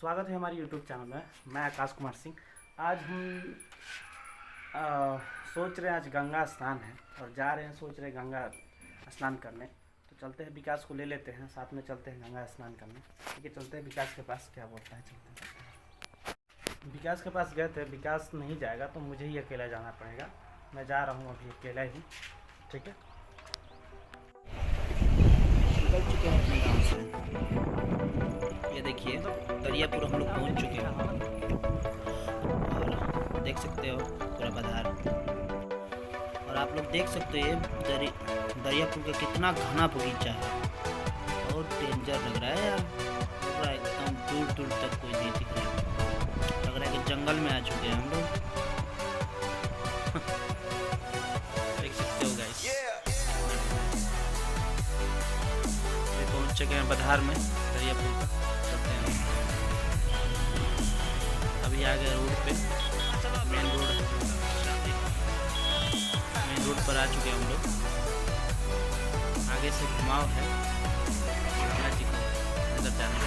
स्वागत है हमारी YouTube चैनल में। मैं आकाश कुमार सिंह। आज हम सोच रहे हैं, आज गंगा स्नान है और जा रहे हैं, सोच रहे हैं गंगा स्नान करने। तो चलते हैं, विकास को ले लेते हैं, साथ में चलते हैं गंगा स्नान करने। ठीक है, चलते हैं विकास के पास। क्या बोलता है, चलते हैं। विकास के पास गए थे, विकास नहीं जाएगा तो मुझे ही अकेला जाना पड़ेगा। मैं जा रहा हूँ अभी अकेला ही। ठीक है, निकल चुके हैं अपने गाँव से। ये देखिए, दरियापुर हम लोग पहुंच चुके हैं और देख सकते हो पूरा बाजार। और आप लोग देख सकते हो ये दरियापुर का कितना घना बगीचा है। बहुत डेंजर लग रहा है यार, पूरा एकदम दूर दूर तक कोई नहीं दिख रहा है। लग रहा है कि जंगल में आ चुके हैं हम लोग। देख सकते हो गाइस, ये पहुंच चुके हैं बाजार में दरियापुर का। अभी आ गए रोड पे, मेन रोड पर आ चुके हैं हम लोग। आगे से घुमाव है गंगा जी को अंदर जाने के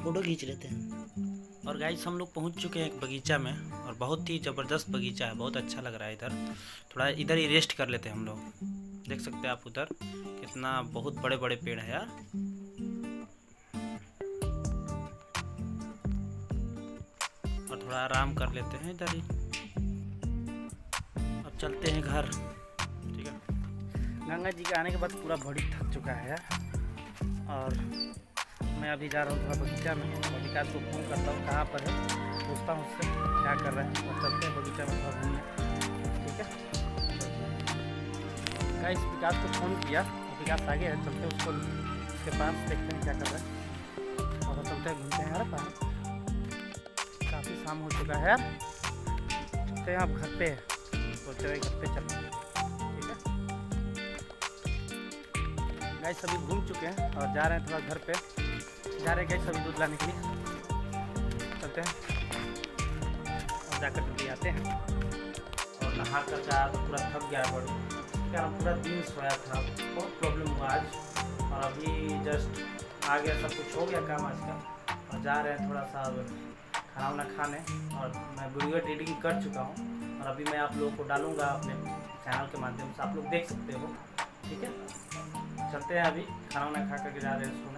फोटो खींच लेते हैं। और गाइस, हम लोग पहुंच चुके हैं एक बगीचा में और बहुत ही ज़बरदस्त बगीचा है, बहुत अच्छा लग रहा है। इधर थोड़ा इधर ही रेस्ट कर लेते हैं हम लोग। देख सकते हैं आप उधर कितना बहुत बड़े बड़े पेड़ है यार। और थोड़ा आराम कर लेते हैं इधर ही। अब चलते हैं घर। ठीक है, गंगा जी के आने के बाद पूरा बॉडी थक चुका है यार। और मैं अभी जा रहा हूँ थोड़ा बगीचा में और विकास को फ़ोन करता हूँ कहाँ पर है, पूछता हूँ उससे क्या कर रहे हैं और चलते हैं बगीचा में थोड़ा घूमने। ठीक है, गाइस विकास को फ़ोन किया, विकास आगे है, चलते हैं उसके पास, देखते हैं क्या कर रहे हैं और चलते हैं घूमते हैं यार। काफ़ी शाम हो चुका है यार, चलते हैं आप घर पे, सोच रहे घर पे चलते हैं। ठीक है गाइस, सभी घूम चुके हैं और जा रहे हैं थोड़ा घर पे, जा रहे हैं सभी दूध लाने के लिए। चलते हैं और जाकर जल्दी आते हैं। और नहा कर जा तो पूरा थक गया बॉडी, क्या पूरा दिन सोया था, बहुत प्रॉब्लम हुआ आज। और अभी जस्ट आ गया, सब कुछ हो गया काम आज का। और जा रहे हैं थोड़ा सा खाना वाना खाने। और मैं वीडियो एडिटिंग कर चुका हूँ और अभी मैं आप लोगों को डालूँगा अपने चैनल के माध्यम से, आप लोग देख सकते हो। ठीक है, चलते हैं अभी खाना वाना खा करके जा रहे हैं।